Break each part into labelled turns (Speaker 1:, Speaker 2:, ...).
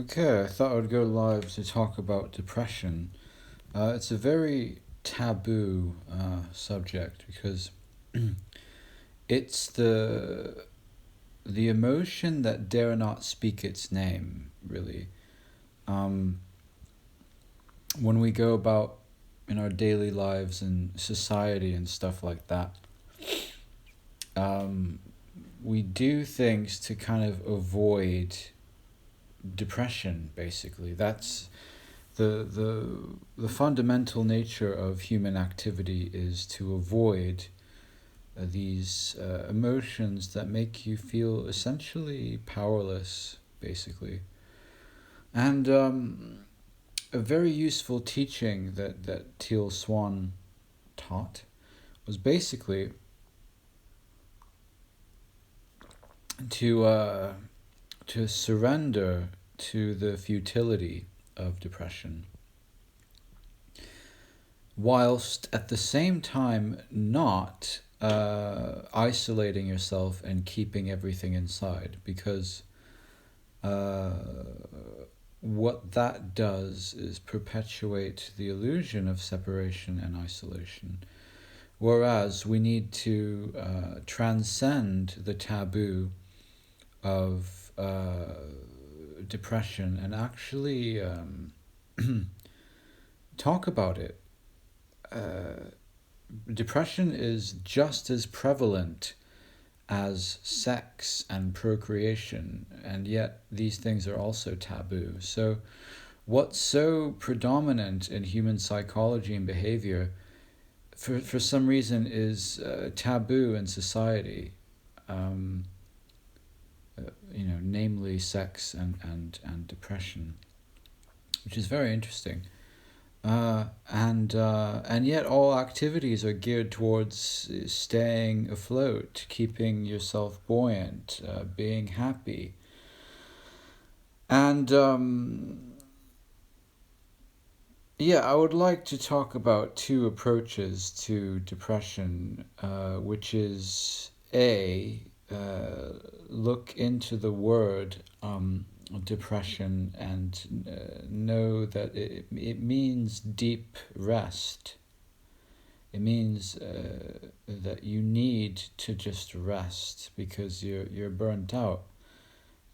Speaker 1: Okay, I thought I would go live to talk about depression. It's a very taboo subject because it's the emotion that dare not speak its name, really. Um, when we go about in our daily lives and society and stuff like that, um, we do things to kind of avoid depression, basically. That's the fundamental nature of human activity is to avoid these emotions that make you feel essentially powerless, basically. And a very useful teaching that Teal Swan taught was basically to to surrender to the futility of depression, whilst at the same time not isolating yourself and keeping everything inside, because uh, what that does is perpetuate the illusion of separation and isolation. Whereas we need to transcend the taboo of depression and actually talk about it. Depression is just as prevalent as sex and procreation, and yet these things are also taboo. So, what's so predominant in human psychology and behavior, for some reason, is taboo in society. Um, namely sex and depression, which is very interesting. And yet all activities are geared towards staying afloat, keeping yourself buoyant, being happy. And I would like to talk about two approaches to depression, which is look into the word depression and know that it means deep rest. It means that you need to just rest because you're burnt out.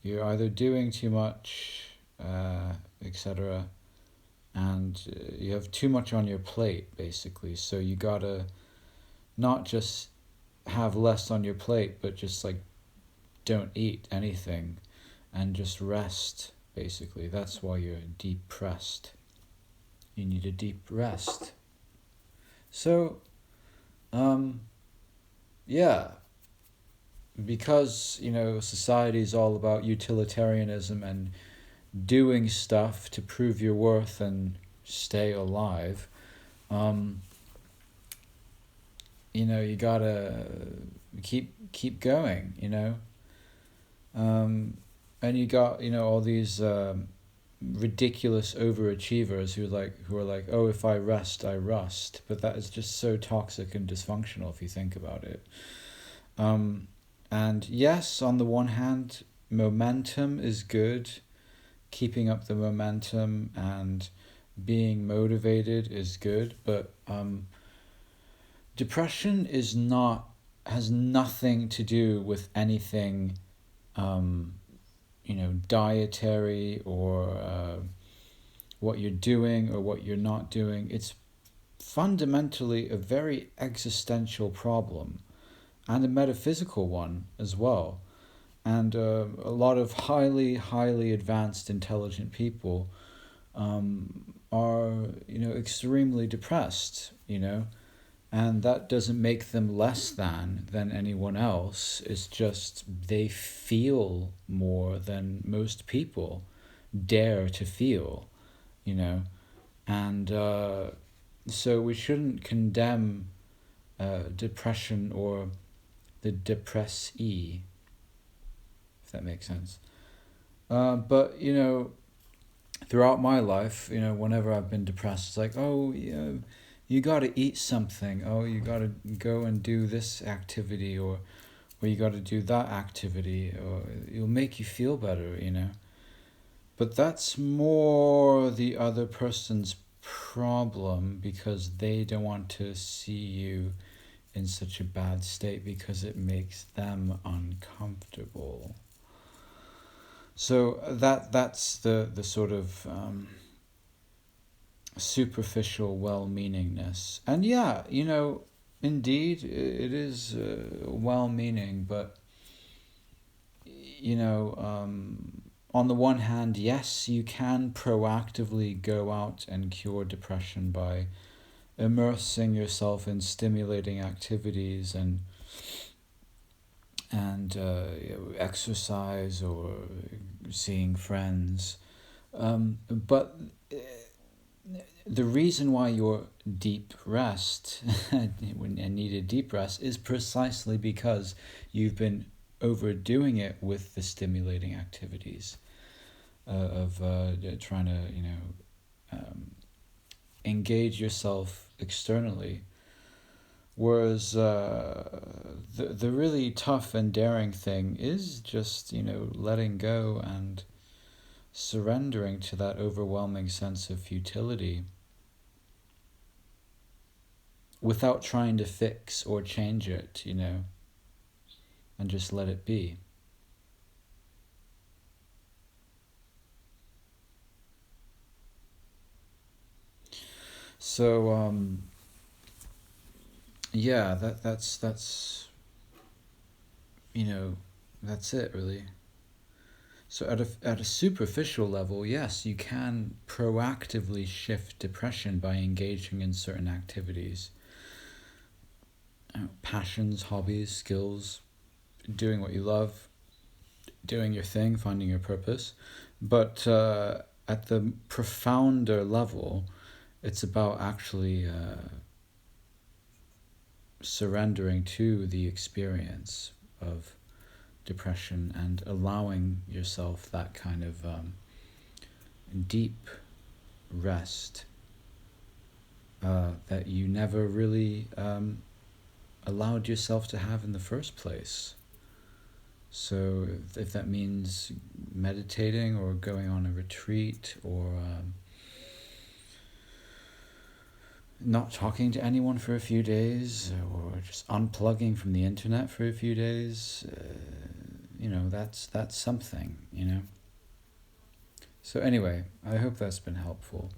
Speaker 1: You're either doing too much, etc., and you have too much on your plate, basically. So you gotta not just have less on your plate, but just like don't eat anything and just rest, basically. That's why you're depressed. You need a deep rest. So, um, yeah, because, society is all about utilitarianism and doing stuff to prove your worth and stay alive, um, you gotta keep going, and you got all these ridiculous overachievers who are like, oh, if I rest I rust, but that is just so toxic and dysfunctional if you think about it. And yes, on the one hand, momentum is good. Keeping up the momentum and being motivated is good, but depression has nothing to do with anything dietary or what you're doing or what you're not doing. It's fundamentally a very existential problem and a metaphysical one as well. And a lot of highly advanced, intelligent people are, extremely depressed, and that doesn't make them less than anyone else. It's just they feel more than most people dare to feel, you know, and so we shouldn't condemn depression or the depressee, if that makes sense. But throughout my life, whenever I've been depressed, it's like, oh, you got to eat something. Oh, you got to go and do this activity, or you got to do that activity, or it'll make you feel better. But that's more the other person's problem because they don't want to see you in such a bad state because it makes them uncomfortable. So that's the sort of superficial well-meaningness. And yeah, indeed it is well-meaning, but on the one hand, yes, you can proactively go out and cure depression by immersing yourself in stimulating activities and exercise or seeing friends. But the reason why you're deep rest and needed deep rest is precisely because you've been overdoing it with the stimulating activities of trying to engage yourself externally. Whereas the really tough and daring thing is just letting go and surrendering to that overwhelming sense of futility without trying to fix or change it, and just let it be. So yeah, that's that's it really. So at a superficial level, yes, you can proactively shift depression by engaging in certain activities, passions, hobbies, skills, doing what you love, doing your thing, finding your purpose. But at the profounder level, it's about actually surrendering to the experience of depression and allowing yourself that kind of deep rest that you never really allowed yourself to have in the first place. So if that means meditating or going on a retreat or not talking to anyone for a few days or just unplugging from the internet for a few days, that's something. So anyway, I hope that's been helpful.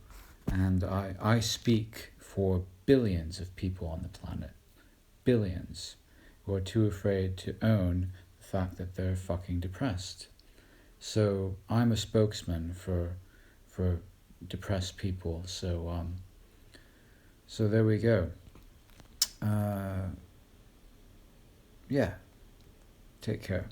Speaker 1: And I speak for billions of people on the planet. Billions who are too afraid to own the fact that they're fucking depressed. So I'm a spokesman for depressed people. So there we go. Yeah. Take care.